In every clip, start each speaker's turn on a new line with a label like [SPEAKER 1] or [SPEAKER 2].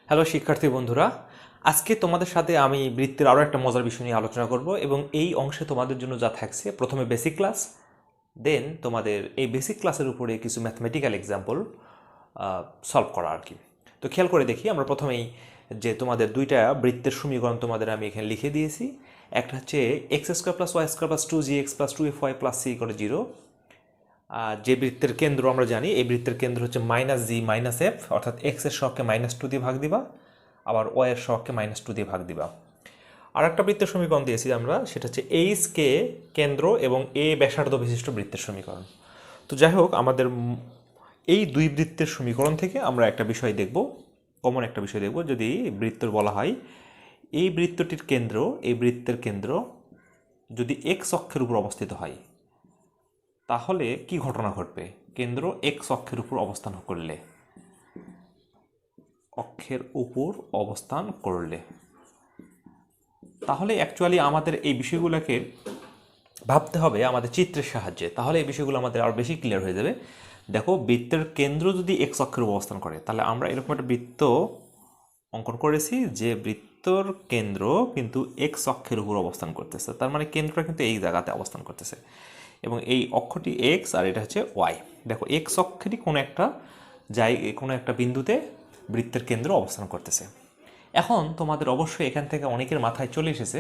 [SPEAKER 1] Hello শিক্ষার্থী বন্ধুরা, আজকে তোমাদের সাথে আমি বৃত্তের আরও একটা মজার বিষয় নিয়ে আলোচনা করব এবং এই অংশে তোমাদের জন্য যা থাকছে প্রথমে বেসিক ক্লাস, দেন তোমাদের এই বেসিক ক্লাসের উপরে কিছু ম্যাথমেটিক্যাল এক্সাম্পল সলভ করা আর কি। তো খেয়াল করে দেখি আমরা প্রথমেই যে তোমাদের দুইটা বৃত্তের সমীকরণ তোমাদের আমি এখানে লিখে দিয়েছি। একটা হচ্ছে X square plus Y square plus 2gx plus 2fy plus c = 0। যে বৃত্তের কেন্দ্র আমরা জানি, এই বৃত্তের কেন্দ্র হচ্ছে -g-f, অর্থাৎ এক্স এর সহগকে -2 দিয়ে ভাগ দিবা, আবার ওয়াই এর সহগকে -2 দিয়ে ভাগ দিবা। আর একটা বৃত্তের সমীকরণ দিয়েছি আমরা, সেটা হচ্ছে এইচ কে কেন্দ্র এবং এ ব্যাসার্ধ বিশিষ্ট বৃত্তের সমীকরণ। তো যাই হোক, আমাদের এই দুই বৃত্তের সমীকরণ থেকে আমরা একটা বিষয় দেখব, কমন একটা বিষয় দেখব। যদি বৃত্তের বলা হয় এই বৃত্তটির কেন্দ্র, এই বৃত্তের কেন্দ্র যদি এক্স অক্ষের উপর অবস্থিত হয়, তাহলে কি ঘটনা ঘটবে? কেন্দ্র এক্স অক্ষের উপর অবস্থান করলে, তাহলে অ্যাকচুয়ালি আমাদের এই বিষয়গুলোকে ভাবতে হবে আমাদের চিত্রের সাহায্যে, তাহলে এই বিষয়গুলো আমাদের আরও বেশি ক্লিয়ার হয়ে যাবে। দেখো, বৃত্তের কেন্দ্র যদি এক্স অক্ষের উপর অবস্থান করে, তাহলে আমরা এরকম একটা বৃত্ত অঙ্কন করেছি যে বৃত্তর কেন্দ্র কিন্তু এক্স অক্ষের উপর অবস্থান করতেছে, তার মানে কেন্দ্রটা কিন্তু এই জায়গাতে অবস্থান করতেছে এবং এই অক্ষটি এক্স আর এটা হচ্ছে ওয়াই। দেখো, এক্স অক্ষেরই কোনো একটা বিন্দুতে বৃত্তের কেন্দ্র অবস্থান করতেছে। এখন তোমাদের অবশ্যই এখান থেকে অনেকের মাথায় চলে এসেছে,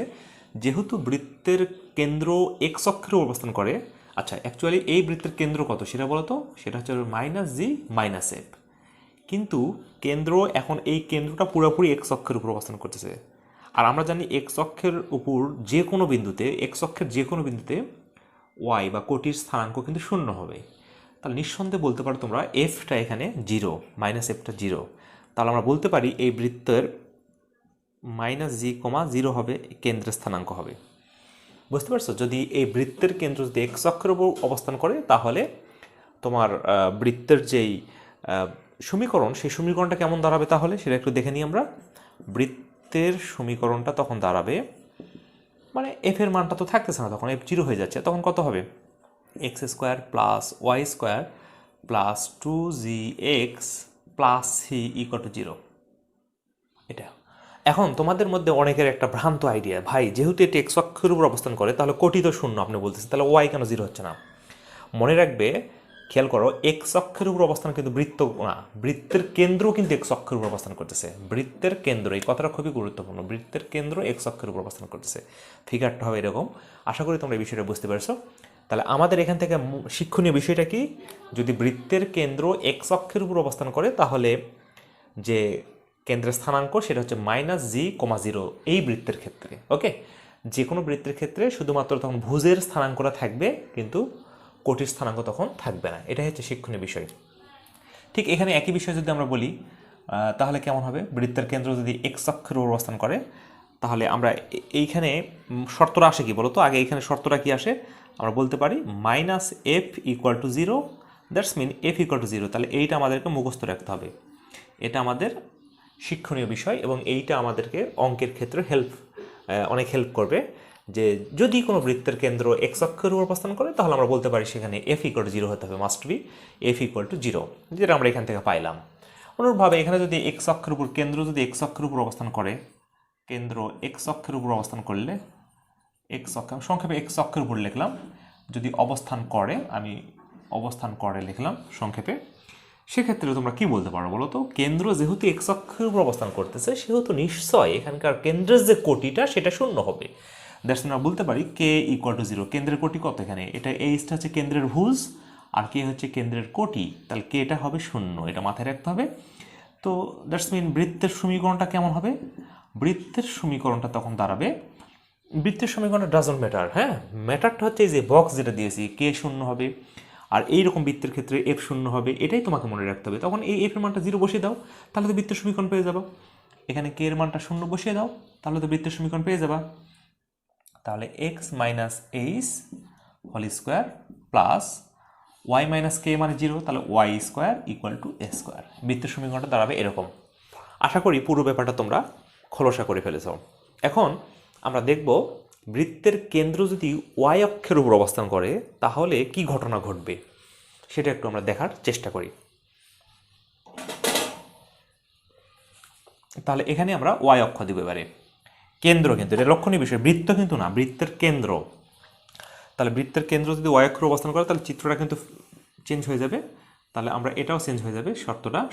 [SPEAKER 1] যেহেতু বৃত্তের কেন্দ্র এক্স অক্ষের অবস্থান করে, আচ্ছা অ্যাকচুয়ালি এই বৃত্তের কেন্দ্র কত সেটা বলো তো? সেটা হচ্ছে -g-f, কিন্তু কেন্দ্র এখন এই কেন্দ্রটা পুরোপুরি এক্স অক্ষের উপর অবস্থান করতেছে। আর আমরা জানি এক্স অক্ষের উপর যে কোনো বিন্দুতে, এক্স অক্ষের যে কোনো বিন্দুতে ওয়াই বা কোটির স্থানাঙ্ক কিন্তু শূন্য হবে। তাহলে নিঃসন্দেহে বলতে পারো তোমরা এফটা এখানে 0, -fটা 0। তাহলে আমরা বলতে পারি এই বৃত্তের -g, 0 হবে কেন্দ্রের স্থানাঙ্ক হবে। বুঝতে পারছো? যদি এই বৃত্তের কেন্দ্র যদি এক্স অক্ষের উপর অবস্থান করে, তাহলে তোমার বৃত্তের যেই সমীকরণ, সেই সমীকরণটা কেমন দাঁড়াবে তাহলে সেটা একটু দেখে নিই আমরা। বৃত্তের সমীকরণটা তখন দাঁড়াবে, মানে এফ এর মানটা তো থাকতেছে না, তখন এফ 0 হয়ে যাচ্ছে। তখন কত হবে? X square plus Y square plus 2gx plus C = 0। এটা এখন তোমাদের মধ্যে অনেকের একটা ভ্রান্ত আইডিয়া, ভাই যেহেতু এটি এক্স অক্ষের উপর অবস্থান করে, তাহলে কোটি তো শূন্য আপনি বলতেছেন, তাহলে ওয়াই কেন 0 হচ্ছে না? মনে রাখবে, খেয়াল করো, এক্স অক্ষের উপর অবস্থান কিন্তু বৃত্ত না, বৃত্তের কেন্দ্র কিন্তু এক্স অক্ষের উপর অবস্থান করতেছে। বৃত্তের কেন্দ্র, এই কথাটা খুবই গুরুত্বপূর্ণ, বৃত্তের কেন্দ্র এক্স অক্ষের উপর অবস্থান করতেছে। ফিগারটা হবে এরকম। আশা করি তোমরা এই বিষয়টা বুঝতে পারছো। তাহলে আমাদের এখান থেকে শিক্ষণীয় বিষয়টা কি? যদি বৃত্তের কেন্দ্র এক্স অক্ষের উপর অবস্থান করে, তাহলে যে কেন্দ্রের স্থানাঙ্ক সেটা হচ্ছে -g, 0 এই বৃত্তের ক্ষেত্রে। ওকে, যে কোনো বৃত্তের ক্ষেত্রে শুধুমাত্র তখন ভুজের স্থানাঙ্কটা থাকবে, কিন্তু কোটির স্থানাঙ্ক তখন থাকবে না। এটাই হচ্ছে শিক্ষণীয় বিষয়। ঠিক এখানে একই বিষয় যদি আমরা বলি, তাহলে কেমন হবে? বৃত্তের কেন্দ্র যদি এক্স অক্ষের উপর অবস্থান করে, তাহলে আমরা এইখানে শর্তটা আসে কি বলো তো? আগে এইখানে শর্তটা কি আসে? আমরা বলতে পারি -f = 0, দ্যাটস মিন f = 0। তাহলে এইটা আমাদেরকে মুখস্থ রাখতে হবে, এটা আমাদের শিক্ষণীয় বিষয় এবং এইটা আমাদেরকে অঙ্কের ক্ষেত্রে অনেক হেল্প করবে। যে যদি কোনো বৃত্তের কেন্দ্র এক্স অক্ষের উপর অবস্থান করে, তাহলে আমরা বলতে পারি সেখানে f = 0 হতে হবে, মাস্ট বি f = 0, যেটা আমরা এখান থেকে পাইলাম। অনুরূপভাবে এখানে যদি এক্স অক্ষের উপর কেন্দ্র যদি এক্স অক্ষের উপর অবস্থান করে, কেন্দ্র এক্স অক্ষের উপর অবস্থান করলে, এক্স অক্ষ সংক্ষেপে এক্স অক্ষের উপর লিখলাম, যদি অবস্থান করে, আমি অবস্থান করে লিখলাম সংক্ষেপে, সেক্ষেত্রে তোমরা কি বলতে পারো বলো তো? কেন্দ্র যেহেতু এক্স অক্ষের উপর অবস্থান করতেছে, সেহেতু নিশ্চয় এখানকার কেন্দ্রের যে কোটিটা সেটা শূন্য হবে। দ্যাটস আমরা বলতে পারি k = 0। কেন্দ্রের কোটি কত এখানে? এটা এইচটা হচ্ছে কেন্দ্রের ভুজ আর কে হচ্ছে কেন্দ্রের কোটি, তাহলে কেটা হবে 0, এটা মাথায় রাখতে হবে। তো দ্যাটস মিন বৃত্তের সমীকরণটা কেমন হবে? বৃত্তের সমীকরণটা তখন দাঁড়াবে, বৃত্তের সমীকরণটা ডাজন্ট ম্যাটার, হ্যাঁ, ম্যাটারটা হচ্ছে এই যে বক্স যেটা দিয়েছি, কে 0 হবে আর এইরকম বৃত্তের ক্ষেত্রে এফ 0 হবে, এটাই তোমাকে মনে রাখতে হবে। তখন এই এফ এর মানটা 0 বসিয়ে দাও, তাহলে তো বৃত্তের সমীকরণ পেয়ে যাবো। এখানে কে এর মানটা 0 বসিয়ে দাও, তাহলে তো বৃত্তের সমীকরণ পেয়ে যাবা। তাহলে x - h whole square plus y - k মানে 0, তাহলে y² = a²। বৃত্তের সমীকরণটা দাঁড়াবে এরকম। আশা করি পুরো ব্যাপারটা তোমরা খোলসা করে ফেলেছ। এখন আমরা দেখব বৃত্তের কেন্দ্র যদি ওয়াই অক্ষের উপর অবস্থান করে, তাহলে কি ঘটনা ঘটবে সেটা একটু আমরা দেখার চেষ্টা করি। তাহলে এখানে আমরা ওয়াই অক্ষ দিব এবারে। কেন্দ্র কিন্তু এটা লক্ষণীয় বিষয়, বৃত্ত কিন্তু না, বৃত্তের কেন্দ্র। তাহলে বৃত্তের কেন্দ্র যদি ওয়াই অক্ষে অবস্থান করে তাহলে চিত্রটা কিন্তু চেঞ্জ হয়ে যাবে। তাহলে আমরা এটাও চেঞ্জ হয়ে যাবে,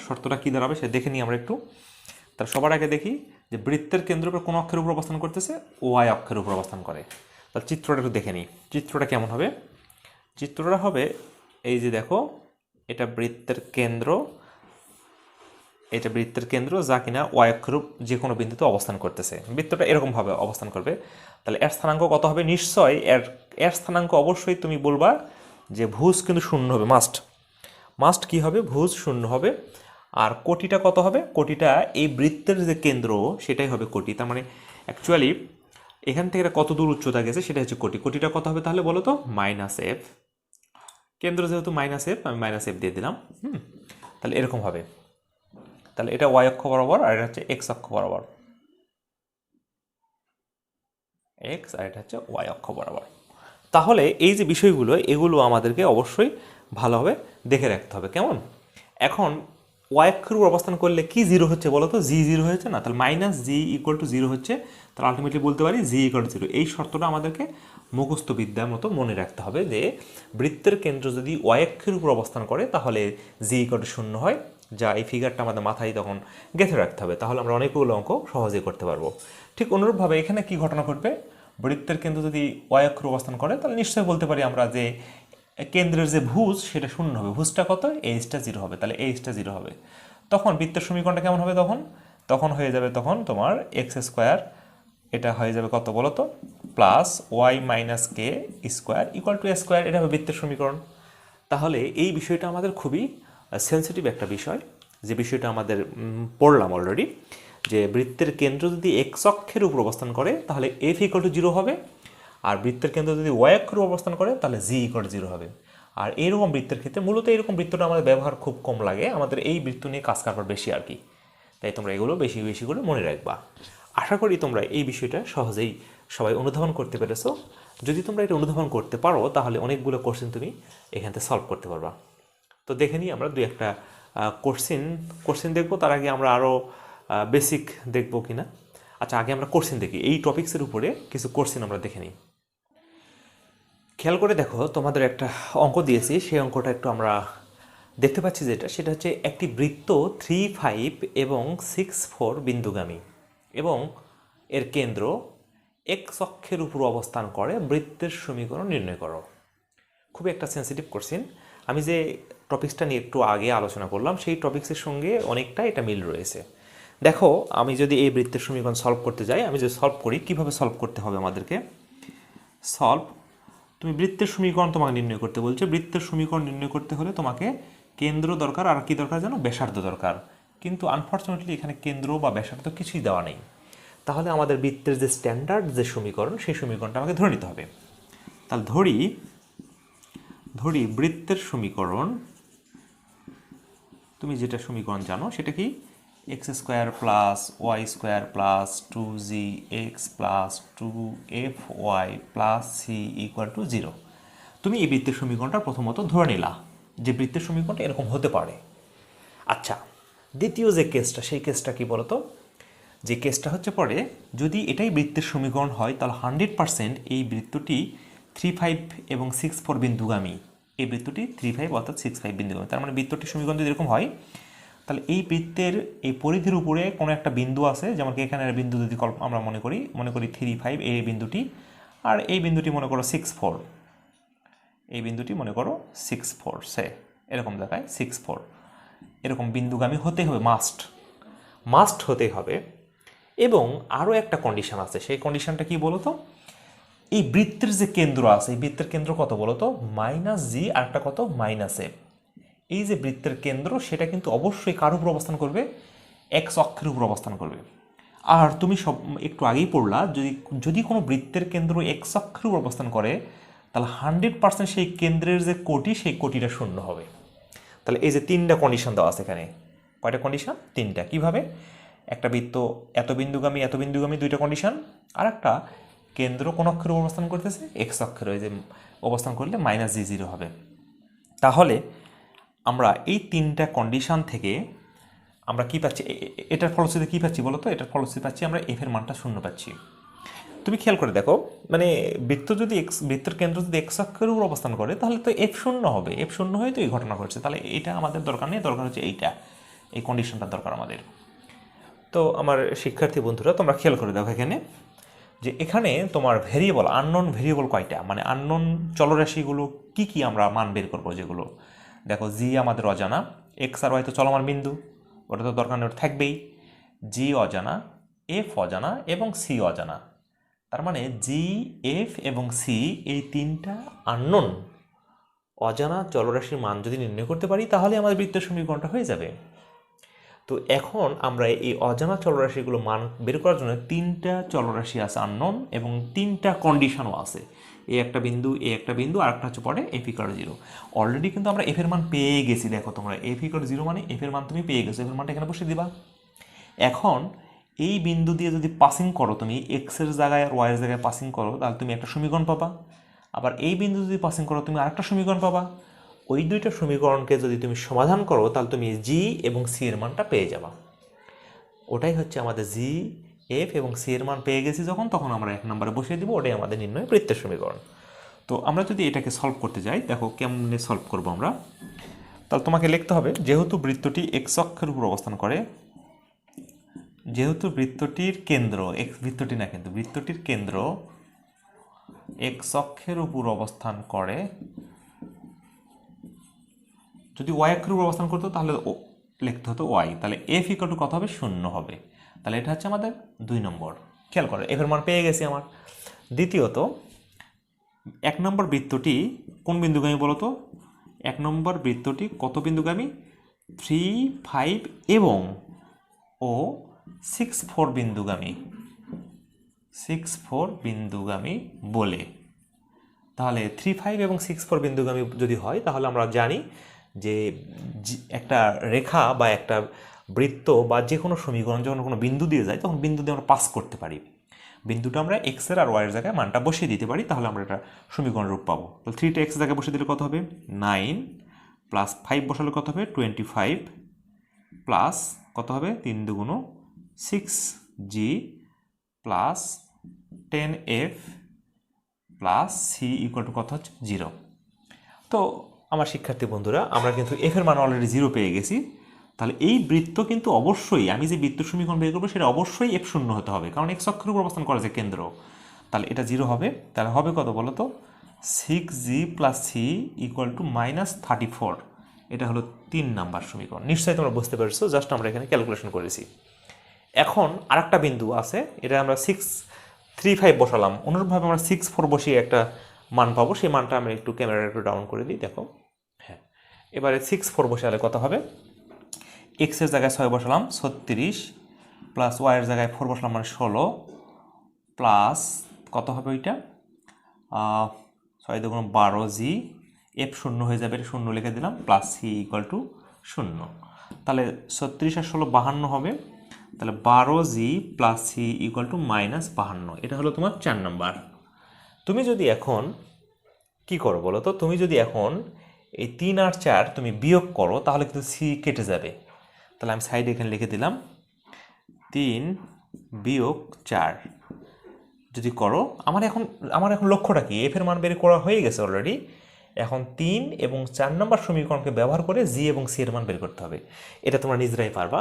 [SPEAKER 1] শর্তটা কী দাঁড়াবে সে দেখে নিই আমরা একটু। তাহলে সবার আগে দেখি যে বৃত্তের কেন্দ্রের উপর কোন অক্ষের উপর অবস্থান করতেছে, ওয়াই অক্ষের উপর অবস্থান করে। তাহলে চিত্রটা একটু দেখে নিই, চিত্রটা কেমন হবে। চিত্রটা হবে এই যে দেখো, এটা বৃত্তের কেন্দ্র, এটা বৃত্তের কেন্দ্র যা কিনা ওয়াই অক্ষের যে কোনো বিন্দুতে অবস্থান করতেছে। বৃত্তটা এরকমভাবে অবস্থান করবে। তাহলে এর স্থানাঙ্ক কত হবে? নিশ্চয় এর স্থানাঙ্ক অবশ্যই তুমি বলবা যে ভুজ কিন্তু শূন্য হবে, মাস্ট কি হবে? ভুজ শূন্য হবে। আর কোটিটা কত হবে? কোটিটা এই বৃত্তের যে কেন্দ্র সেটাই হবে কোটি। তার মানে অ্যাকচুয়ালি এখান থেকে কত দূর উচ্চতা গেছে সেটা হচ্ছে কোটি। কোটিটা কত হবে তাহলে বলো তো? -f। কেন্দ্র যেহেতু -f, আমি -f দিয়ে দিলাম। তাহলে এরকম হবে। তাহলে এটা ওয়াই অক্ষ বরাবর আর এটা হচ্ছে এক্স অক্ষ বরাবর, এক্স, আর এটা হচ্ছে ওয়াই অক্ষ বরাবর। তাহলে এই যে বিষয়গুলো এগুলো আমাদেরকে অবশ্যই ভালোভাবে দেখে রাখতে হবে। কেমন? এখন ওয়াই অক্ষের উপর অবস্থান করলে কি জিরো হচ্ছে বলো তো? জি জিরো হয়েছে না? তাহলে -g=0 হচ্ছে। তাহলে আলটিমেটলি বলতে পারি g=0। এই শর্তটা আমাদেরকে মুখস্থ বিদ্যার মতো মনে রাখতে হবে যে বৃত্তের কেন্দ্র যদি ওয়াই অক্ষের উপর অবস্থান করে তাহলে g=0 হয়, যা এই ফিগারটা আমাদের মাথায় তখন গেঁথে রাখতে হবে। তাহলে আমরা অনেকগুলো অঙ্ক সহজেই করতে পারবো। ঠিক অনুরূপভাবে এখানে কি ঘটনা ঘটবে? বৃত্তের কেন্দ্র যদি ওয়াই অক্ষের অবস্থান করে তাহলে নিশ্চয়ই বলতে পারি আমরা যে কেন্দ্রের যে ভুজ সেটা শূন্য হবে। ভুজটা কত? এইচটা 0 হবে। তাহলে এইচটা 0 হবে। তখন বৃত্তের সমীকরণটা কেমন হবে? তখন হয়ে যাবে তখন তোমার x², এটা হয়ে যাবে কত বলো তো? +y - k² = a²। এটা হবে বৃত্তের সমীকরণ। তাহলে এই বিষয়টা আমাদের খুবই সেন্সিটিভ একটা বিষয়, যে বিষয়টা আমাদের পড়লাম অলরেডি, যে বৃত্তের কেন্দ্র যদি এক্স অক্ষের উপর অবস্থান করে তাহলে f=0 হবে, আর বৃত্তের কেন্দ্র যদি ওয়াই অক্ষের উপর অবস্থান করে তাহলে g=0 হবে। আর এরকম বৃত্তের ক্ষেত্রে মূলত এরকম বৃত্তটা আমাদের ব্যবহার খুব কম লাগে, আমাদের এই বৃত্ত নিয়ে কাজ কারবার বেশি আর কি। তাই তোমরা এগুলো বেশি বেশি করে মনে রাখবা। আশা করি তোমরা এই বিষয়টা সহজেই সবাই অনুধাবন করতে পেরেছো। যদি তোমরা এটা অনুধাবন করতে পারো তাহলে অনেকগুলো কোশ্চেন তুমি এখান থেকে সলভ করতে পারবা। তো দেখে নিই আমরা 2-1টা কোশ্চেন দেখবো। তার আগে আমরা আরও বেসিক দেখবো কিনা। আচ্ছা, আগে আমরা কোশ্চেন দেখি, এই টপিক্সের উপরে কিছু কোশ্চেন আমরা দেখে নিই। খেয়াল করে দেখো, তোমাদের একটা অঙ্ক দিয়েছি, সেই অঙ্কটা একটু আমরা দেখতে পাচ্ছি সেটা হচ্ছে একটি বৃত্ত 3, 5 এবং 6, 4 বিন্দুগামী এবং এর কেন্দ্র এক্স অক্ষের উপর অবস্থান করে, বৃত্তের সমীকরণ নির্ণয় করো। খুবই একটা সেন্সিটিভ কোশ্চেন। আমি যে টপিক্সটা নিয়ে একটু আগে আলোচনা করলাম সেই টপিক্সের সঙ্গে অনেকটা এটা মিল রয়েছে। দেখো, আমি যদি এই বৃত্তের সমীকরণ সলভ করতে যাই, আমি যদি সলভ করি, কীভাবে সলভ করতে হবে আমাদেরকে? তুমি বৃত্তের সমীকরণ তোমাকে নির্ণয় করতে বলছে। বৃত্তের সমীকরণ নির্ণয় করতে হলে তোমাকে কেন্দ্র দরকার, আর কি দরকার জানো? ব্যাসার্ধ দরকার। কিন্তু আনফর্চুনেটলি এখানে কেন্দ্র বা ব্যাসার্ধ কিছুই দেওয়া নেই। তাহলে আমাদের বৃত্তের যে স্ট্যান্ডার্ড যে সমীকরণ সেই সমীকরণটা আমাকে ধরে নিতে হবে। তাহলে ধরি বৃত্তের সমীকরণ, তুমি যেটা সমীকরণ জানো সেটা কি? x² + y² + 2gx + 2fy + c = 0। তুমি এই বৃত্তের সমীকরণটা প্রথমত ধরে নিলা যে বৃত্তের সমীকরণটা এরকম হতে পারে। আচ্ছা, দ্বিতীয় যে কেসটা, সেই কেসটা কি বলতো? যে কেসটা হচ্ছে পরে, যদি এটাই বৃত্তের সমীকরণ হয় তাহলে 100% এই বৃত্তটি 3, 5 এবং 6, 4 বিন্দুগামী। এই বৃত্তটি 3, 5 অর্থাৎ 6, 5 বিন্দুগামী। তার মানে বৃত্তটির সমীকরণ যদি এরকম হয় তাহলে এই বৃত্তের এই পরিধির উপরে কোনো একটা বিন্দু আছে, যেমন কি এখানে বিন্দু যদি আমরা মনে করি 3, 5 এই বিন্দুটি, আর এই বিন্দুটি মনে করো 6, 4, এই বিন্দুটি মনে করো 6, 4, সে এরকম দেখায় 6, 4, এরকম বিন্দুগামী হতে হবে, মাস্ট হতে হবে। এবং আরও একটা কন্ডিশন আছে, সেই কন্ডিশনটা কি বলতো? এই বৃত্তের যে কেন্দ্র আছে, এই বৃত্তের কেন্দ্র কত বলতো? -g, আর একটা কত? -f। এই যে বৃত্তের কেন্দ্র সেটা কিন্তু অবশ্যই কার উপর অবস্থান করবে? এক্স অক্ষের উপর অবস্থান করবে। আর তুমি একটু আগেই পড়লা, যদি কোনো বৃত্তের কেন্দ্র এক্স অক্ষের উপর অবস্থান করে তাহলে 100% সেই কেন্দ্রের যে কোটি, সেই কোটিটা শূন্য হবে। তাহলে এই যে 3টা কন্ডিশন দেওয়া আছে এখানে। কয়টা কন্ডিশন? 3টা। কিভাবে? একটা বৃত্ত এত বিন্দুগামী 2টা কন্ডিশন, আর একটা কেন্দ্র কোন অক্ষের উপর অবস্থান করতেছে? এক্স অক্ষের, ওই যে অবস্থান করলে -g0 হবে। তাহলে আমরা এই 3টা কন্ডিশন থেকে আমরা কি পাচ্ছি, এটার ফলশ্রুতিতে কি পাচ্ছি বলো তো? এটার ফলশ্রুতি পাচ্ছি আমরা এফের মানটা 0 পাচ্ছি। তুমি খেয়াল করে দেখো, মানে বৃত্ত যদি বৃত্তের কেন্দ্র যদি এক্স অক্ষের উপর অবস্থান করে তাহলে তো এফ 0 হবে, এফ 0 হয়ে তো এই ঘটনা ঘটছে। তাহলে এটা আমাদের দরকার নেই, দরকার হচ্ছে এইটা, এই কন্ডিশনটা দরকার আমাদের। তো আমার শিক্ষার্থী বন্ধুরা তোমরা খেয়াল করে দেখো এখানে যে এখানে তোমার ভেরিয়েবল, আননোন ভেরিয়েবল কয়টা, মানে আননোন চলরাশিগুলো কি কি আমরা মান বের করবো যেগুলো। দেখো জি আমাদের অজানা, এক্স আর ওয়াই তো চলমান বিন্দু, ওটা তো দরকার নেই, ওটা থাকবেই। জি অজানা, এফ অজানা এবং সি অজানা। তার মানে জি, এফ এবং সি এই তিনটা আননোন অজানা চলরাশির মান যদি নির্ণয় করতে পারি তাহলে আমাদের বৃত্তের সমীকরণটা হয়ে যাবে। তো এখন আমরা এই অজানা চলরাশিগুলো মান বের করার জন্য তিনটা চলরাশি আছে আননোন এবং তিনটা কন্ডিশনও আছে। এই একটা বিন্দু, এই একটা বিন্দু, আর একটা হচ্ছে পরে এফ ইকুয়াল টু 0। অলরেডি কিন্তু আমরা এফ এর মান পেয়ে গেছি। দেখো তোমরা এফ ইকুয়াল টু 0 মানে এফ এর মান তুমি পেয়ে গেছো, এফ এর মানটা এখানে বসিয়ে দিবা। এখন এই বিন্দু দিয়ে যদি পাসিং করো, তুমি এক্স এর জায়গায় আর ওয়াই এর জায়গায় পাসিং করো, তাহলে তুমি একটা সমীকরণ পাবা। আবার এই বিন্দু যদি পাসিং করো তুমি আরেকটা সমীকরণ পাবা। ওই দুইটা সমীকরণকে যদি তুমি সমাধান করো তাহলে তুমি জি এবং সি এর মানটা পেয়ে যাবা। ওটাই হচ্ছে আমাদের জি, এফ এবং সি এর মান পেয়ে গেছি যখন, তখন আমরা 1 নম্বরে বসিয়ে দিব, ওটাই আমাদের নির্ণয় বৃত্তের সমীকরণ। তো আমরা যদি এটাকে সলভ করতে যাই, দেখো কেমনে সলভ করবো আমরা। তাহলে তোমাকে লিখতে হবে, যেহেতু বৃত্তটি এক্স অক্ষের উপর অবস্থান করে, যেহেতু বৃত্তটির কেন্দ্র এক্স, বৃত্তটি না কিন্তু বৃত্তটির কেন্দ্র এক্স অক্ষের উপর অবস্থান করে, যদি ওয়াই অক্ষের উপর অবস্থান করতো তাহলে লিখতে হতো ওয়াই, তাহলে এফ ইকুয়াল টু কত হবে? 0 হবে। তাহলে এটা হচ্ছে আমাদের 2 নম্বর। খেয়াল করে এফ এর মান পেয়ে গেছি আমার। দ্বিতীয়ত 1 নম্বর বৃত্তটি কোন বিন্দুগামী বলো তো? 1 নম্বর বৃত্তটি কত বিন্দুগামী? 3, 5 এবং 6, 4 বিন্দুগামী, 6, 4 বিন্দুগামী বলে। তাহলে 3, 5 এবং 6, 4 বিন্দুগামী যদি হয় তাহলে আমরা জানি যে একটা রেখা বা একটা বৃত্ত বা যে কোনো সমীকরণ যখন কোনো বিন্দু দিয়ে যায় তখন বিন্দু দিয়ে আমরা পাস করতে পারি। বিন্দুটা আমরা এক্সের আর ওয়াইয়ের জায়গায় মানটা বসিয়ে দিতে পারি, তাহলে আমরা এটা সমীকরণ রূপ পাবো। তাহলে 3টা এক্স জায়গায় বসিয়ে দিলে কত হবে? 9 প্লাস 5 বসালে কত হবে? 25 প্লাস কত হবে? 3 দুগুণ 6g plus 10f plus C equal to কত হচ্ছে? 0। তো আমার শিক্ষার্থী বন্ধুরা আমরা কিন্তু এফ এর মান অলরেডি 0 পেয়ে গেছি। তাহলে এই বৃত্ত কিন্তু অবশ্যই, আমি যে বৃত্ত সমীকরণ বের করবো সেটা অবশ্যই এফ 0 হতে হবে, কারণ এক্স অক্ষের উপর অবস্থান করে যে কেন্দ্র। তাহলে এটা 0 হবে। তাহলে হবে কত বলো তো? 6g plus C equal two -34। এটা হলো 3 নাম্বার সমীকরণ। নিশ্চয়ই তোমরা বুঝতে পেরেছো, জাস্ট আমরা এখানে ক্যালকুলেশন করেছি। এখন আরেকটা বিন্দু আছে, এটা আমরা 6, 3, 5 বসালাম। অনুরূপভাবে আমরা 6, 4 বসিয়ে একটা মান পাবো, সেই মানটা আমি একটু ক্যামেরা একটু ডাউন করে দিই। দেখো হ্যাঁ, এবারে 6, 4 বসালে কত হবে? এক্সের জায়গায় 6 বসালাম 36 প্লাস ওয়াইয়ের জায়গায় 4 বসালাম মানে 16 প্লাস কত হবে ওইটা? 6 দুগুণ 12g, এফ 0 হয়ে যাবে, এটা 0 লিখে দিলাম, প্লাস সি ইকুয়াল টু 0। তাহলে 36 আর 16 52 হবে। তাহলে 12g plus C equal two -52। এটা হলো তোমার 4 নাম্বার। তুমি যদি এখন কি করো বলো তো? তুমি যদি এখন এই 3 আর 4 তুমি বিয়োগ করো তাহলে কিন্তু সি কেটে যাবে। তাহলে আমি সাইডে এখানে লিখে দিলাম 3 বিয়োগ 4 যদি করো, আমার এখন লক্ষ্যটা কি? এফ এর মান বের করা হয়ে গেছে অলরেডি। এখন 3 এবং 4 নম্বর সমীকরণকে ব্যবহার করে জি এবং সি এর মান বের করতে হবে। এটা তোমরা নিজেরাই পারবা,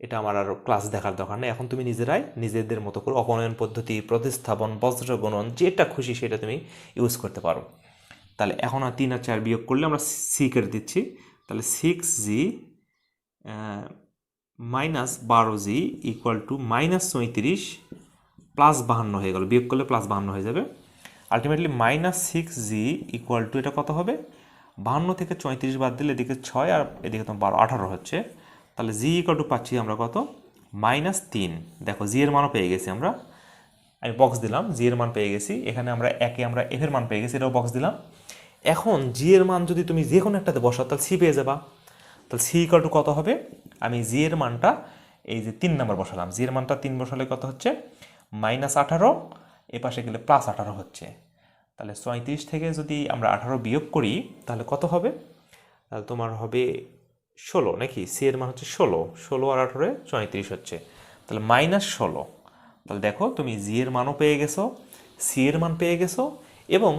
[SPEAKER 1] এটা আমার আর ক্লাস দেখার দরকার নেই। এখন তুমি নিজেরাই নিজেদের মতো করে অপনয়ন পদ্ধতি, প্রতিস্থাপন, বজ্র গণন, যেটা খুশি সেটা তুমি ইউজ করতে পারো। তাহলে এখন আর 3 আর 4 বিয়োগ করলে আমরা সি কেটে দিচ্ছি। তাহলে 6g minus 12g equal to -34 plus 52 হয়ে গেল, বিয়োগ করলে প্লাস 52 হয়ে যাবে। আলটিমেটলি -6g ইকুয়াল টু এটা কত হবে? 52 থেকে 34 বাদ দিলে এদিকে 6 আর এদিকে তো 12, 18 হচ্ছে। তাহলে জি ইকুয়াল টু পাচ্ছি আমরা কত? -3। দেখো জি এর মানও পেয়ে গেছি আমরা, আমি বক্স দিলাম, জি এর মান পেয়ে গেছি। এখানে আমরা একে আমরা এফ এর মান পেয়ে গেছি, এটাও বক্স দিলাম। এখন জি এর মান যদি তুমি যে কোনো একটাতে বসাও তাহলে সি পেয়ে যাবা। তাহলে সি ইকুয়াল টু কত হবে? আমি জি এর মানটা এই যে 3 নাম্বার বসালাম, জি এর মানটা 3 বসালে কত হচ্ছে? -18, এ পাশে গেলে +18 হচ্ছে। তাহলে 34 থেকে যদি আমরা 18 বিয়োগ করি তাহলে কত হবে? তাহলে তোমার হবে 16 নাকি, সি এর মান হচ্ছে 16, 16 আর 18 34 হচ্ছে, তাহলে -16। তাহলে দেখো তুমি জি এর মানও পেয়ে গেছো, সি এর মান পেয়ে গেছো, এবং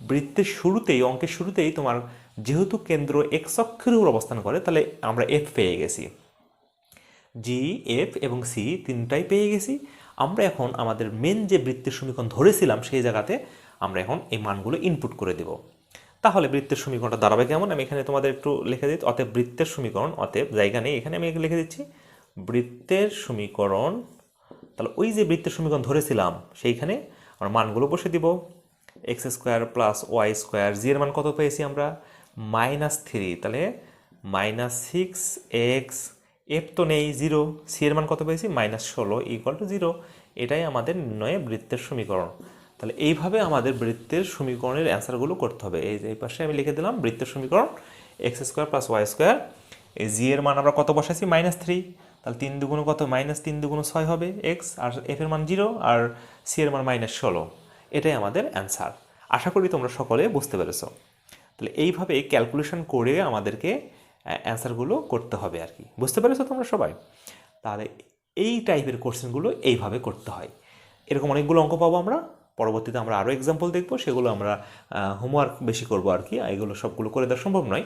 [SPEAKER 1] বৃত্তের শুরুতেই, অঙ্কের শুরুতেই তোমার যেহেতু কেন্দ্র এক্স অক্ষের উপর অবস্থান করে, তাহলে আমরা এফ পেয়ে গেছি, জি, এফ এবং সি তিনটাই পেয়ে গেছি। আমরা এখন আমাদের মেন যে বৃত্তের সমীকরণ ধরেছিলাম সেই জায়গাতে আমরা এখন এই মানগুলো ইনপুট করে দেব। তাহলে বৃত্তের সমীকরণটা দাঁড়াবে কেমন, আমি এখানে তোমাদের একটু লিখে দিই। অতএব বৃত্তের সমীকরণ, অতএব জায়গা নেই এখানে, আমি লিখে দিচ্ছি বৃত্তের সমীকরণ। তাহলে ওই যে বৃত্তের সমীকরণ ধরেছিলাম সেইখানে আমরা মানগুলো বসে দিব। X square plus Y square, g এর মান কত পেয়েছি আমরা, -3, তাহলে -6x, এফ তো নেই 0, সি এর মান কত পেয়েছি -16 = 0। এটাই আমাদের নির্ণয়ে বৃত্তের সমীকরণ। তাহলে এইভাবে আমাদের বৃত্তের সমীকরণের অ্যান্সারগুলো করতে হবে। এই যে এই পাশে আমি লিখে দিলাম বৃত্তের সমীকরণ, X square plus Y square, এই জি এর মান আমরা কত বসাইছি -3, তাহলে 3 দুগুণ কত, -3 দুগুণ 6 হবে এক্স, আর এফ এর মান 0, আর সি এর মান -16। এটাই আমাদের অ্যান্সার। আশা করি তোমরা সকলে বুঝতে পেরেছো। তাহলে এইভাবে ক্যালকুলেশন করে আমাদেরকে অ্যান্সারগুলো করতে হবে আর কি, বুঝতে পেরেছো তোমরা সবাই? তাহলে এই টাইপের কোশ্চেনগুলো এইভাবে করতে হয়। এরকম অনেকগুলো অঙ্ক পাবো আমরা, পরবর্তীতে আমরা আরও এক্সাম্পল দেখবো, সেগুলো আমরা হোমওয়ার্ক বেশি করবো আর কি, এগুলো সবগুলো করে দেওয়া সম্ভব নয়।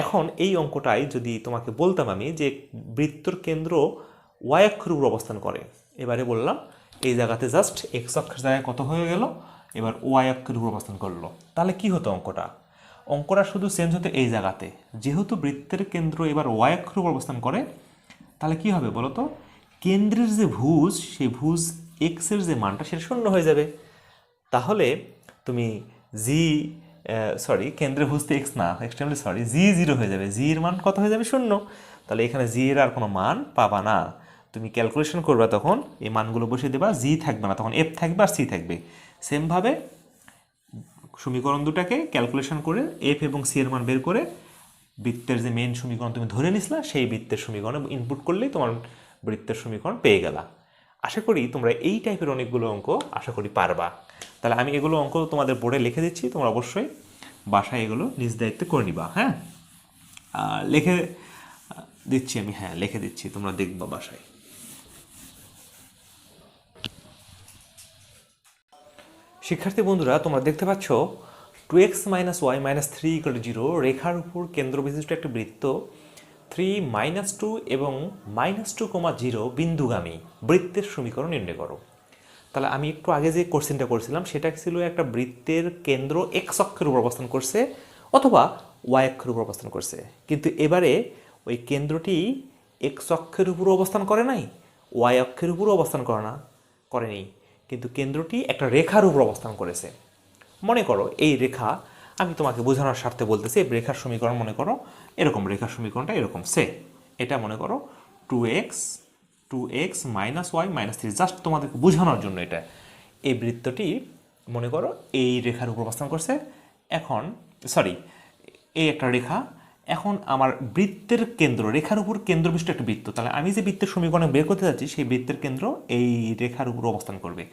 [SPEAKER 1] এখন এই অঙ্কটাই যদি তোমাকে বলতাম আমি যে বৃত্তর কেন্দ্র ওয়াই অক্ষের উপর অবস্থান করে, এবারে বললাম এই জায়গাতে জাস্ট এক্স অক্ষের জায়গায় কত হয়ে গেল, এবার ওয়াই অক্ষের উপর অবস্থান করলো, তাহলে কি হতো অঙ্কটা? অঙ্কটা শুধু চেঞ্জ হতো এই জায়গাতে, যেহেতু বৃত্তের কেন্দ্র এবার ওয়াই অক্ষের উপর অবস্থান করে, তাহলে কি হবে বলো তো? কেন্দ্রের যে ভুজ, সেই ভুজ এক্সের যে মানটা সেটা শূন্য হয়ে যাবে। তাহলে তুমি জি, সরি কেন্দ্রে ভুজ তো এক্স না, এক্সট্রিমলি সরি, জি 0 হয়ে যাবে, জি এর মান কত হয়ে যাবে, 0। তাহলে এখানে জি এর আর কোনো মান পাবা না। তুমি ক্যালকুলেশন করবে তখন এই মানগুলো বসিয়ে দেবা, জি থাকবে না, তখন এফ থাকবে আর সি থাকবে। সেমভাবে সমীকরণ দুটাকে ক্যালকুলেশন করে এফ এবং সি এর মান বের করে বৃত্তের যে মেন সমীকরণ তুমি ধরে নিসলা সেই বৃত্তের সমীকরণে ইনপুট করলেই তোমার বৃত্তের সমীকরণ পেয়ে গেলা। আশা করি তোমরা এই টাইপের অনেকগুলো অঙ্ক আশা করি পারবা। তাহলে আমি এগুলো অঙ্ক তোমাদের বোর্ডে লিখে দিচ্ছি, তোমরা অবশ্যই বাসায় এগুলো নিজ দায়িত্বে করে নিবা। হ্যাঁ, লিখে দিচ্ছি আমি, হ্যাঁ লিখে দিচ্ছি, তোমরা দেখবা বাসায়। শিক্ষার্থী বন্ধুরা, তোমরা দেখতে পাচ্ছ 2x - y - 3 = 0 রেখার উপর কেন্দ্র বিশিষ্ট একটি বৃত্ত 3 - 2 এবং -2,0 বিন্দুগামী বৃত্তের সমীকরণ নির্ণয় করো। তাহলে আমি একটু আগে যে কোশ্চেনটা করছিলাম সেটা ছিল একটা বৃত্তের কেন্দ্র এক্স অক্ষের উপর অবস্থান করছে অথবা ওয়াই অক্ষের উপর অবস্থান করছে, কিন্তু এবারে ওই কেন্দ্রটি এক্স অক্ষের উপর অবস্থান করে নাই, ওয়াই অক্ষের উপর অবস্থান করেনি, কিন্তু কেন্দ্রটি একটা রেখার উপর অবস্থান করেছে। মনে করো এই রেখা, আমি তোমাকে বোঝানোর স্বার্থে বলতেছি, এই রেখার সমীকরণ মনে করো এরকম, রেখার সমীকরণটা এরকম সে, এটা মনে করো 2x - y - 3, জাস্ট তোমাদেরকে বোঝানোর জন্য এটা। এই বৃত্তটি মনে করো এই রেখার উপর অবস্থান করছে, এখন সরি এই একটা রেখা, এখন আমার বৃত্তের কেন্দ্র, রেখার উপর কেন্দ্রবিষ্ট একটা বৃত্ত, তাহলে আমি যে বৃত্তের সমীকরণ বের করতে যাচ্ছি সেই বৃত্তের কেন্দ্র এই রেখার উপর অবস্থান করবে,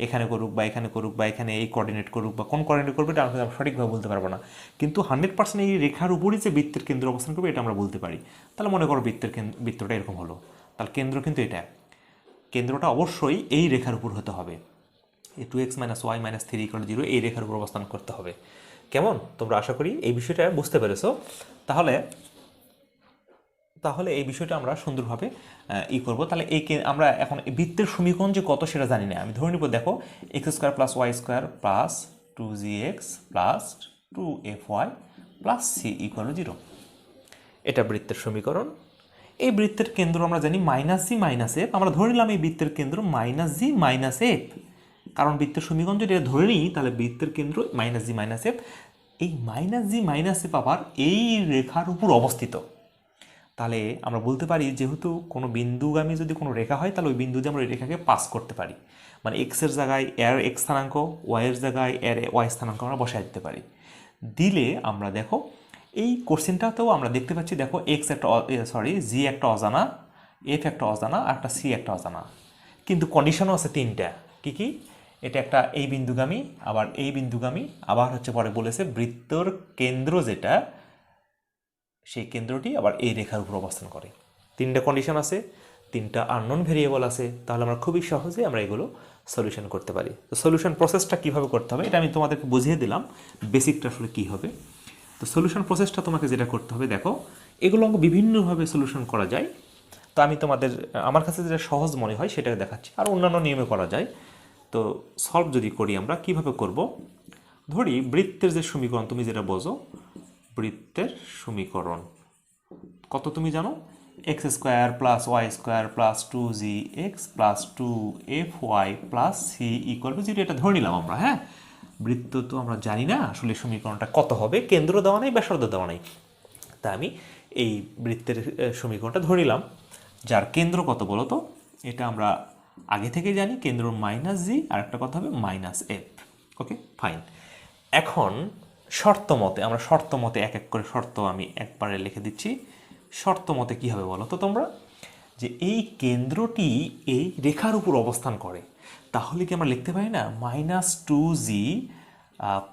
[SPEAKER 1] এখানে করুক বা এখানে করুক বা এখানে এই কোঅর্ডিনেট করুক বা কোন কোঅর্ডিনেট করবে এটা আমি সঠিকভাবে বলতে পারবো না, কিন্তু 100% এই রেখার উপরই যে বৃত্তের কেন্দ্র অবস্থান করবে এটা আমরা বলতে পারি। তাহলে মনে করো বৃত্তটা এরকম হলো, তাহলে কেন্দ্র কিন্তু এটা, কেন্দ্রটা অবশ্যই এই রেখার উপর হতে হবে, এই 2x - y - 3 = 0 এই রেখার উপর অবস্থান করতে হবে। কেমন, তোমরা আশা করি এই বিষয়টা বুঝতে পেরেছো? তাহলে তাহলে এই বিষয়টা আমরা সুন্দরভাবে করব। তাহলে আমরা এখন বৃত্তের সমীকরণ যে কত সেটা জানি না, আমি ধরে নিব, দেখো x² + y² + 2gx + 2fy + c = 0, এটা বৃত্তের সমীকরণ। এই বৃত্তের কেন্দ্র আমরা জানি -g - f, আমরা ধরে নিলাম এই বৃত্তের কেন্দ্র -g - f, কারণ বৃত্তের সমীকরণ যদি এটা ধরে নিই তাহলে বৃত্তের কেন্দ্র -g - f, এই -g - f আবার এই রেখার উপর অবস্থিত। তাহলে আমরা বলতে পারি যেহেতু কোনো বিন্দুগামী যদি কোনো রেখা হয় তাহলে ওই বিন্দু দিয়ে আমরা ওই রেখাকে পাস করতে পারি, মানে এক্সের জায়গায় এর এক্স স্থানাঙ্ক, ওয়াইয়ের জায়গায় এর ওয়াই স্থানাঙ্ক আমরা বসায় দিতে পারি। দিলে আমরা দেখো এই কোশ্চেনটাতেও আমরা দেখতে পাচ্ছি, দেখো এক্স একটা জি একটা অজানা, এফ একটা অজানা আর একটা সি একটা অজানা, কিন্তু কন্ডিশনও আছে তিনটা। কি কি? এটা একটা এই বিন্দুগামী, আবার এই বিন্দুগামী, আবার হচ্ছে পরে বলেছে বৃত্তর কেন্দ্র যেটা সেই কেন্দ্রটি আবার এই রেখার উপর অবস্থান করে। তিনটা কন্ডিশন আছে, তিনটা আননোন ভেরিয়েবল আছে, তাহলে আমরা খুবই সহজে আমরা এগুলো সলিউশন করতে পারি। তো সলিউশন প্রসেসটা কীভাবে করতে হবে এটা আমি তোমাদেরকে বুঝিয়ে দিলাম, বেসিকটা আসলে কী হবে। তো সলিউশন প্রসেসটা তোমাকে যেটা করতে হবে, দেখো এগুলো বিভিন্নভাবে সলিউশন করা যায়। তো আমি আমার কাছে যেটা সহজ মনে হয় সেটা দেখাচ্ছি, আর অন্যান্য নিয়মে করা যায়। তো সলভ যদি করি আমরা কিভাবে করব, ধরি বৃত্তের যে সমীকরণ তুমি যেটা বোঝো, বৃত্তের সমীকরণ কত তুমি জানো, X square plus Y square plus 2gx plus 2fy plus C equal to 0, এটা ধরে নিলাম আমরা। হ্যাঁ, বৃত্ত তো আমরা জানি না আসলে সমীকরণটা কত হবে, কেন্দ্র দেওয়া নেই, ব্যাসার্ধ দেওয়া নেই, তা আমি এই বৃত্তের সমীকরণটা ধরে নিলাম, যার কেন্দ্র কত বলো তো, এটা আমরা আগে থেকে জানি, কেন্দ্র -g, আর একটা কথা হবে -f। ওকে, ফাইন। এখন শর্ত মতে আমরা এক এক করে শর্ত আমি একবারে লিখে দিচ্ছি। শর্ত মতে কী হবে বলো তো তোমরা, যে এই কেন্দ্রটি এই রেখার উপর অবস্থান করে, তাহলে কি আমরা লিখতে পারি না -2g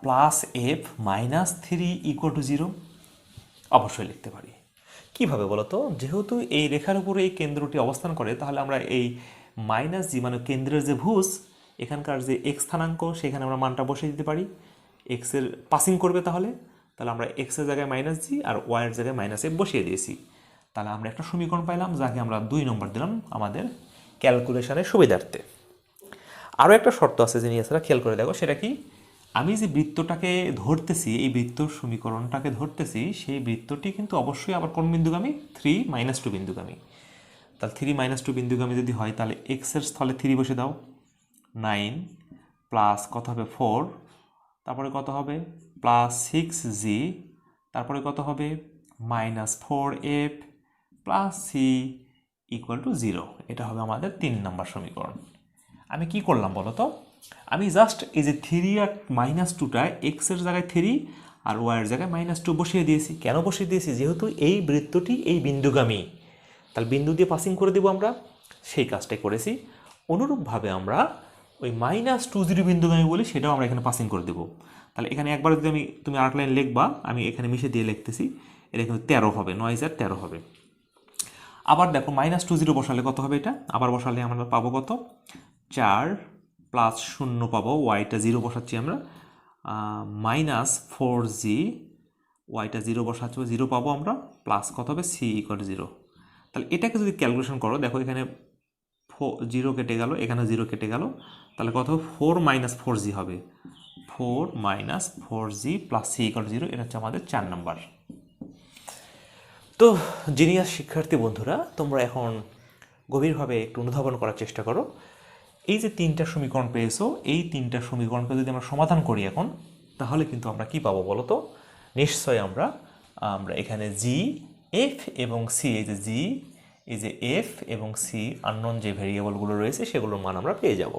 [SPEAKER 1] plus f -3 equal to 0? অবশ্যই লিখতে পারি। কিভাবে বলো তো, যেহেতু এই রেখার উপরে এই কেন্দ্রটি অবস্থান করে, তাহলে আমরা এই -g মানে কেন্দ্রের যে ভুজ, এখানকার যে এক্স স্থানাঙ্ক, সেখানে আমরা মানটা বসিয়ে দিতে পারি। এক্সের পাসিং করবে, তাহলে আমরা এক্সের জায়গায় -g আর ওয়াইয়ের জায়গায় -f বসিয়ে দিয়েছি। তাহলে আমরা একটা সমীকরণ পাইলাম, যাকে আমরা 2 নম্বর দিলাম আমাদের ক্যালকুলেশনের সুবিধার্থে। আরও একটা শর্ত আছে যে নিয়ে খেয়াল করে দেখো, সেটা কি, আমি যে বৃত্তটাকে ধরতেছি, এই বৃত্তর সমীকরণটাকে ধরতেছি, সেই বৃত্তটি কিন্তু অবশ্যই আবার কোন বিন্দুগামী, 3 - 2 বিন্দুগামী। তাহলে 3 - 2 বিন্দুগামী যদি হয়, তাহলে এক্সের স্থলে 3 বসে দাও, 9 প্লাস কত হবে 4, তারপরে কত হবে প্লাস 6g, তারপরে কত হবে -4f plus C equal to 0। এটা হবে আমাদের 3 নম্বর সমীকরণ। আমি কি করলাম বলো তো, আমি জাস্ট এই যে 3 আর -2টা এক্সের জায়গায় 3 আর ওয়াইয়ের জায়গায় -2 বসিয়ে দিয়েছি। কেন বসিয়ে দিয়েছি, যেহেতু এই বৃত্তটি এই বিন্দুগামী, তাহলে বিন্দু দিয়ে পাসিং করে দেবো আমরা, সেই কাজটাই করেছি। অনুরূপভাবে আমরা ওই -20 বিন্দুগামী বলি, সেটাও আমরা এখানে পাসিং করে দেবো। তাহলে এখানে একবার যদি তুমি আরেক লাইন লিখবা, আমি এখানে মিশে দিয়ে লিখতেছি, এটা কিন্তু 13 হবে, 9 আর 13 হবে। আবার দেখো -20 বসালে কত হবে, এটা আবার বসালে আমরা পাবো কত, 4 প্লাস 0 পাবো, ওয়াইটা 0 বসাচ্ছি আমরা, -4g, ওয়াইটা 0 বসাচ্ছি, 0 পাবো আমরা, প্লাস কত হবে সি ইকুয়াল 0। তাহলে এটাকে যদি ক্যালকুলেশন করো, দেখো এখানে 0 কেটে গেল, এখানে 0 কেটে গেল, তাহলে কত হবে 4 - 4g হবে, 4 - 4g প্লাস সি ইকুয়াল 0। এটা হচ্ছে আমাদের 4 নম্বর। তো জিনিয়াস শিক্ষার্থী বন্ধুরা, তোমরা এখন গভীরভাবে একটু অনুধাবন করার চেষ্টা করো। এই যে 3টা সমীকরণ পেয়েছো, এই 3টা সমীকরণকে যদি আমরা সমাধান করি এখন, তাহলে কিন্তু আমরা কি পাবো বলো তো, নিশ্চয়ই আমরা এখানে জি, এফ এবং সি, এই যে এফ এবং সি আননোন যে ভেরিয়েবলগুলো রয়েছে, সেগুলোর মান আমরা পেয়ে যাব।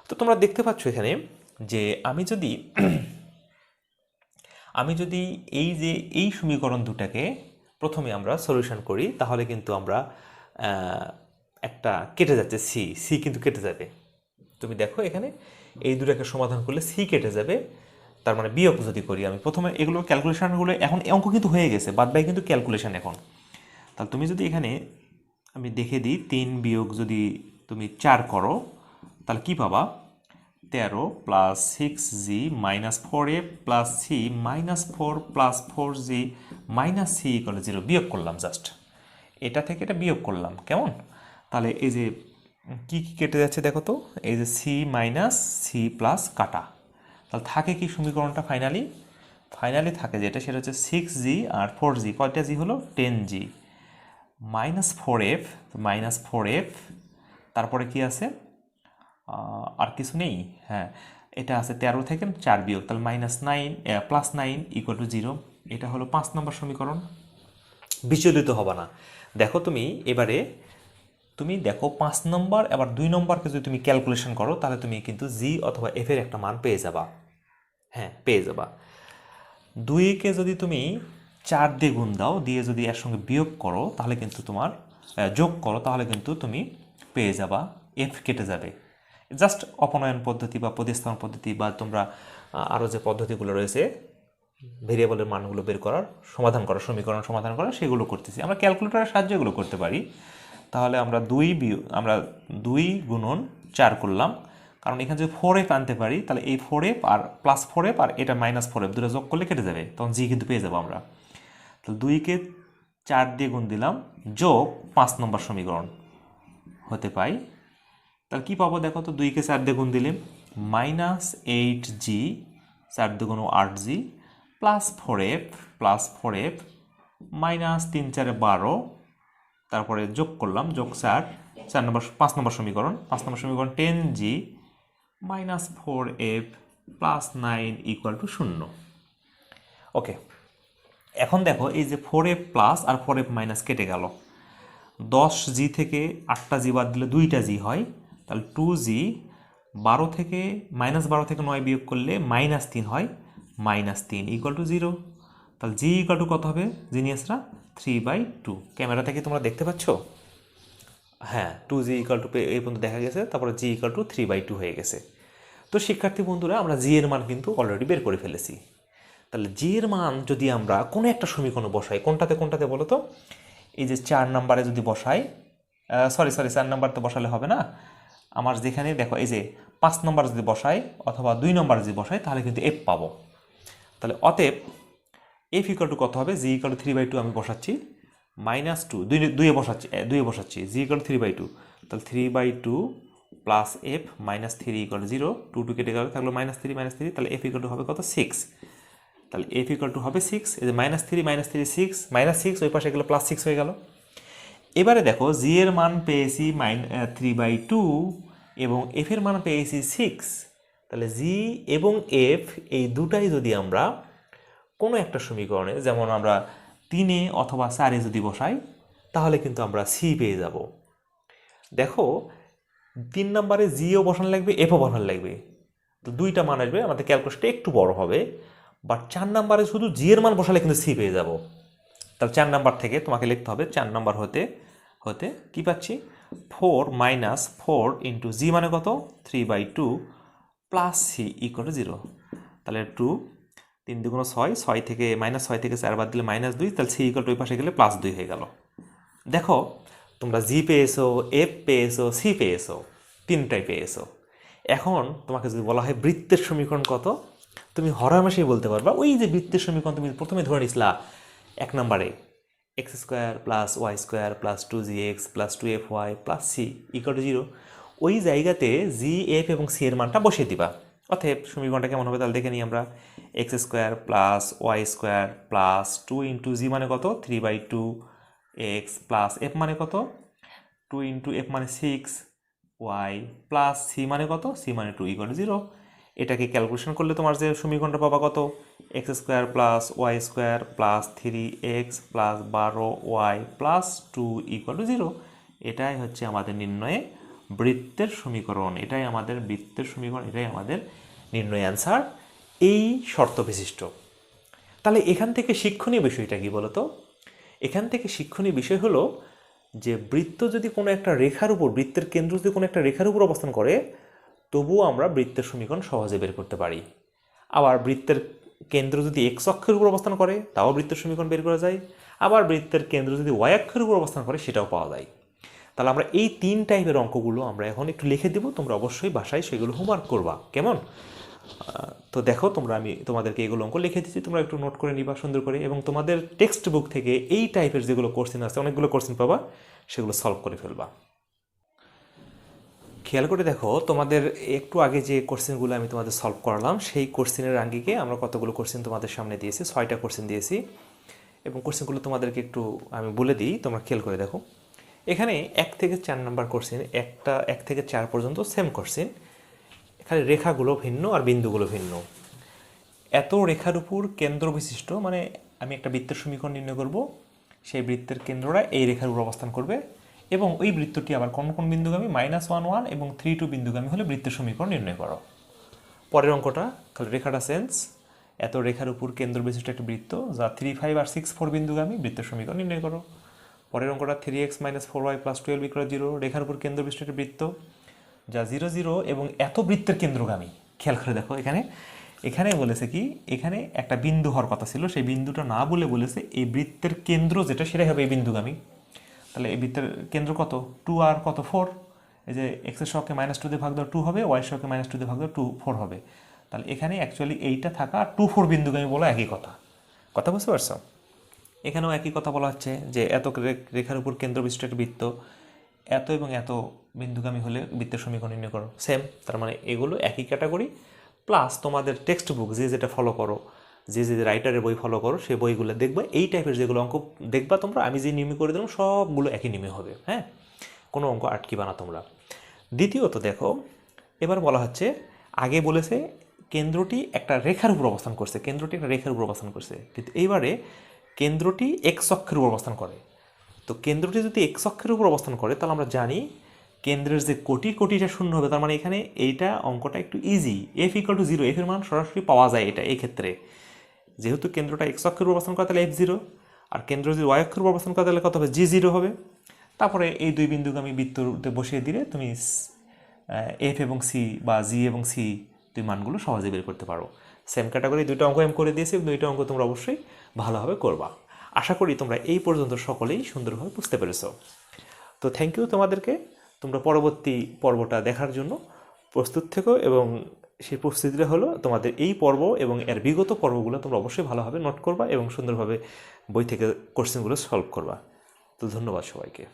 [SPEAKER 1] তো তোমরা দেখতে পাচ্ছ এখানে যে আমি যদি এই সমীকরণ দুটাকে প্রথমে আমরা সলিউশন করি, তাহলে কিন্তু আমরা একটা কেটে যাচ্ছে, সি কিন্তু কেটে যাবে। তুমি দেখো এখানে এই দুটাকে সমাধান করলে সি কেটে যাবে, তার মানে বিয়োগ যদি করি আমি প্রথমে, এগুলো ক্যালকুলেশনগুলো এখন অঙ্ক কিন্তু হয়ে গেছে, বাদ বাকি কিন্তু ক্যালকুলেশন এখন। তাহলে তুমি যদি এখানে আমি দেখে দিই, 3 বিয়োগ যদি তুমি 4 করো, তাহলে কি পাবা, 13 plus 6g -4f plus C -4 plus 4g minus C equal 0 বিয়োগ করলাম, জাস্ট এটা থেকে এটা বিয়োগ করলাম, কেমন। তাহলে এই যে কি কেটে যাচ্ছে দেখো তো, এই যে সি মাইনাস সি প্লাস কাটা, তাহলে থাকে কি সমীকরণটা ফাইনালি থাকে যেটা, সেটা হচ্ছে 6g আর 4g, কয়টা জি হলো 10g, -4f, তারপরে কি আছে, আর কিছু নেই, হ্যাঁ এটা আছে 13 থেকে 4 বিয়োগ, তাহলে -9 ইকুয়াল টু 0। এটা হলো 5 নম্বর সমীকরণ। বিচলিত হবে না, দেখো এবারে তুমি দেখো 5 নম্বর এবার 2 নম্বরকে যদি তুমি ক্যালকুলেশন করো, তাহলে তুমি কিন্তু জি অথবা এফ এর একটা মান পেয়ে যাবা। হ্যাঁ, পেয়ে যাবা। 2কে যদি তুমি 4 দিয়ে গুণ দাও, দিয়ে যদি এর সঙ্গে বিয়োগ করো, তাহলে কিন্তু তোমার যোগ করো, তাহলে কিন্তু তুমি পেয়ে যাবা, এফ কেটে যাবে। জাস্ট অপনয়ন পদ্ধতি বা প্রতিস্থাপন পদ্ধতি, বা তোমরা আরও যে পদ্ধতিগুলো রয়েছে ভেরিয়েবলের মানগুলো বের করার, সমাধান করা, সমীকরণ সমাধান করা, সেগুলো করতেছি। আমরা ক্যালকুলেটরের সাহায্যে এগুলো করতে পারি। তাহলে আমরা 2 গুণন 4 করলাম, কারণ এখানে যদি 4f আনতে পারি তাহলে এই 4f আর প্লাস 4f আর এটা মাইনাস 4f দুটো যোগ করলে কেটে যাবে, তখন জি কিন্তু পেয়ে যাবো আমরা। তাহলে 2কে 4 দিয়ে গুণ দিলাম, যোগ 5 নম্বর সমীকরণ হতে পাই। তাহলে কী পাবো দেখো তো, 2কে 4 দিয়ে গুণ দিলে -8g, 4 দুগুণ 8g, প্লাস 4f -3 4 12, তারপরে যোগ করলাম, যোগ 5 নম্বর সমীকরণ 10g -4f প্লাস 9 = 0। ওকে, এখন দেখো এই যে 4f প্লাস আর 4f মাইনাস কেটে গেল, 10g থেকে 8টা জি বাদ দিলে 2টা জি হয়, তাহলে 2g, 12 থেকে 9 বিয়োগ করলে -3 হয়, -3 = 0। তাহলে জি কত হবে জিনিয়াসরা? 3/2। ক্যামেরা থেকে তোমরা দেখতে পাচ্ছ? হ্যাঁ, 2g এই পর্যন্ত দেখা গেছে, তারপরে জি 3/2 হয়ে গেছে। তো শিক্ষার্থী বন্ধুরা, আমরা জি এর মান কিন্তু অলরেডি বের করে ফেলেছি। তাহলে জি এর মান যদি আমরা কোনো একটা সমীকরণে বসাই, কোনটাতে বলো তো? এই যে 4 নম্বরে যদি বসাই, সরি 4 নম্বর তো বসালে হবে না, আমার যেখানে দেখো এই যে 5 নম্বর যদি বসাই অথবা 2 নম্বর যদি বসাই, তাহলে কিন্তু এফ পাবো। তাহলে অতএব এফ কত হবে? জি 3/2 আমি বসাচ্ছি, -2 দুইয়ে বসাচ্ছি, জি 3/2, তাহলে 3/2 প্লাস এফ -3 = 0, 2 কেটে গেল, থাকলো -3, তাহলে এফ হবে কত? 6। তাহলে এফ হবে 6, এই যে -3 6 ওই পাশে গেলো +6 হয়ে গেল। এবারে দেখো জি এর মান পেয়েছি 3/2 এবং এফ এর মান পেয়েছি 6। তাহলে জি এবং এফ এই দুটাই যদি আমরা কোনো একটা সমীকরণে, যেমন আমরা 3 অথবা 4 যদি বসাই, তাহলে কিন্তু আমরা সি পেয়ে যাব। দেখো 3 নম্বরে জিও বসানো লাগবে, এফও বসানো লাগবে, তো দুইটা মান আসবে, আমাদের ক্যালকুলেশনটা একটু বড় হবে। বাট 4 নম্বরে শুধু জি এর মান বসালে কিন্তু সি পেয়ে যাব। তাহলে 4 নম্বর থেকে তোমাকে লিখতে হবে, 4 নম্বর হতে কি পাচ্ছি? 4 - 4 ইন্টু জি মানে কত? 3/2 প্লাস সি = 0। তাহলে 2 3 2 6, 6 থেকে -6 থেকে 4 বাদ দিলে -2, তাহলে সি ওই পাশে গেলে +2 হয়ে গেল। দেখো তোমরা জি পেয়েছো, এফ পেয়েছো, সি পেয়েছো, তিনটাই পেয়েছো। এখন তোমাকে যদি বলা হয় বৃত্তের সমীকরণ কত, তুমি হরহামেশাই বলতে পারবা ওই যে বৃত্তের সমীকরণ তুমি প্রথমে ধরে নিছিলা 1 নম্বরে, x² + y² + 2gx + 2fy + c = 0। ওই জায়গাতে জি, এফ এবং সি এর মানটা বসিয়ে দিবা। অতএব সমীকরণটা কেমন হবে তাহলে দেখে নিই আমরা। x² + y² + 2 ইন্টু জি মানে কত? 3/2 x প্লাস এফ মানে কত? 2 ইন্টু এফ মানে 6 y প্লাস সি মানে কত? সি মানে 2 = 0। এটাকে ক্যালকুলেশন করলে তোমার যে সমীকরণটা পাবা কত? x² + y² + 3x + 12y + 2 = 0। এটাই হচ্ছে আমাদের নির্ণয়ে বৃত্তের সমীকরণ, এটাই আমাদের নির্ণয় অ্যান্সার, এই শর্ত বিশিষ্ট। তাহলে এখান থেকে শিক্ষণীয় বিষয়টা কি বলতো? এখান থেকে শিক্ষণীয় বিষয় হলো যে বৃত্ত যদি কোনো একটা রেখার উপর, বৃত্তের কেন্দ্র যদি কোনো একটা রেখার উপর অবস্থান করে, তবুও আমরা বৃত্তের সমীকরণ সহজে বের করতে পারি। আবার বৃত্তের কেন্দ্র যদি এক্স অক্ষের উপর অবস্থান করে, তাও বৃত্তের সমীকরণ বের করা যায়। আবার বৃত্তের কেন্দ্র যদি ওয়াই অক্ষের উপর অবস্থান করে, সেটাও পাওয়া যায়। তাহলে আমরা এই 3 টাইপের অঙ্কগুলো আমরা এখন একটু লিখে দেবো, তোমরা অবশ্যই বাসায় সেগুলো হোমওয়ার্ক করবা, কেমন? তো দেখো আমি তোমাদেরকে এগুলো অঙ্ক লিখে দিচ্ছি, তোমরা একটু নোট করে নিবা সুন্দর করে, এবং তোমাদের টেক্সট বুক থেকে এই টাইপের যেগুলো কোশ্চেন আছে, অনেকগুলো কোশ্চেন পাবা, সেগুলো সলভ করে ফেলবা। খেয়াল করে দেখো, তোমাদের একটু আগে যে কোশ্চেনগুলো আমি তোমাদের সলভ করালাম, সেই কোশ্চেনের আঙ্গিকে আমরা কতগুলো কোশ্চেন তোমাদের সামনে দিয়েছি, 6টা কোশ্চেন দিয়েছি, এবং কোশ্চেনগুলো তোমাদেরকে একটু আমি বলে দিই, তোমরা খেয়াল করে দেখো। এখানে 1 থেকে 4 নাম্বার কোশ্চেন, 1 থেকে 4 পর্যন্ত সেম কোশ্চেন, এখানে রেখাগুলো ভিন্ন আর বিন্দুগুলো ভিন্ন। এত রেখার উপর কেন্দ্র বিশিষ্ট, মানে আমি একটা বৃত্তের সমীকরণ নির্ণয় করব, সেই বৃত্তের কেন্দ্রটা এই রেখার উপর অবস্থান করবে, এবং ওই বৃত্তটি আবার কোন কোন বিন্দুগামী? -1 1 এবং 3 2 বিন্দুগামী হলে বৃত্তের সমীকরণ নির্ণয় করো। পরের অঙ্কটা, তাহলে রেখাটা সেন্স, এত রেখার উপর কেন্দ্র বিশিষ্ট একটি বৃত্ত যা 3 5 আর 6 4 বিন্দুগামী, বৃত্তের সমীকরণ নির্ণয় করো। পরের অঙ্কটা 3x - 4y + 12 = 0, রেখার উপর কেন্দ্র বিশিষ্ট একটি বৃত্ত যা 0 0 এবং এত বৃত্তের কেন্দ্রগামী। খেয়াল করে দেখো, এখানে এখানে বলেছে কি, এখানে একটা বিন্দু হওয়ার কথা ছিল, সেই বিন্দুটা না বলে বলেছে এই বৃত্তের কেন্দ্র যেটা সেটাই হবে এই বিন্দুগামী। তাহলে এই বৃত্তের কেন্দ্র কত, 2 আর কত 4, এই যে এক্সের সহকে -2 দিয়ে ভাগ দাও 2 হবে, ওয়াই সহকে -2 দিয়ে ভাগ দাও 4 হবে। তাহলে এখানে অ্যাকচুয়ালি এইটা থাকা 2 4 বিন্দুগামী বলা একই কথা। কথা বুঝতে পারছো? এখানেও একই কথা বলা হচ্ছে যে এত রেখার উপর কেন্দ্র বিশিষ্ট একটা বৃত্ত, এত এবং এত বিন্দুগামী হলে বৃত্তের সমীকরণ নির্ণয় করো। সেম, তার মানে এগুলো একই ক্যাটাগরি। প্লাস তোমাদের টেক্সট বুক যে যেটা ফলো করো, যে যে রাইটারের বই ফলো করো, সেই বইগুলো দেখবা, এই টাইপের যেগুলো অঙ্ক দেখবা তোমরা, আমি যে নিয়মে করে দিলাম সবগুলো একই নিয়মে হবে। হ্যাঁ, কোনো অঙ্ক আটকিবা না তোমরা। দ্বিতীয়ত দেখো, এবার বলা হচ্ছে, আগে বলেছে কেন্দ্রটি একটা রেখার উপর অবস্থান করছে, কেন্দ্রটি একটা রেখার উপর অবস্থান করছে, কিন্তু এইবারে কেন্দ্রটি এক্স অক্ষের উপর অবস্থান করে। তো কেন্দ্রটি যদি এক্স অক্ষের উপর অবস্থান করে তাহলে আমরা জানি কেন্দ্রের যে কোটিটা শূন্য হবে, তার মানে এখানে এইটা অঙ্কটা একটু ইজি। এফ = 0, এফ এর মান সরাসরি পাওয়া যায় এটা এই ক্ষেত্রে। যেহেতু কেন্দ্রটা এক্স অক্ষের উপর অবস্থান করে তাহলে F0, আর কেন্দ্র যদি ওয়াই অক্ষের উপর অবস্থান করে তাহলে কত হবে, G0 হবে। তারপরে এই দুই বিন্দুগামী বৃত্ততে বসিয়ে দিলে তুমি এফ এবং সি বা জি এবং সি দুই মানগুলো সহজে বের করতে পারো। সেম ক্যাটাগরি দুইটা অঙ্ক আমি করে দিয়েছি, দুইটা অঙ্ক তোমরা অবশ্যই ভালোভাবে করবা। আশা করি তোমরা এই পর্যন্ত সকলেই সুন্দরভাবে বুঝতে পেরেছো। তো থ্যাংক ইউ তোমাদেরকে। তোমরা পরবর্তী পর্বটা দেখার জন্য প্রস্তুত থেকো, এবং সেই প্রস্তুতিটা হলো তোমাদের এই পর্ব এবং এর বিগত পর্বগুলো তোমরা অবশ্যই ভালোভাবে নোট করবা এবং সুন্দরভাবে বই থেকে কোশ্চেনগুলো সলভ করবা। তো ধন্যবাদ সবাইকে।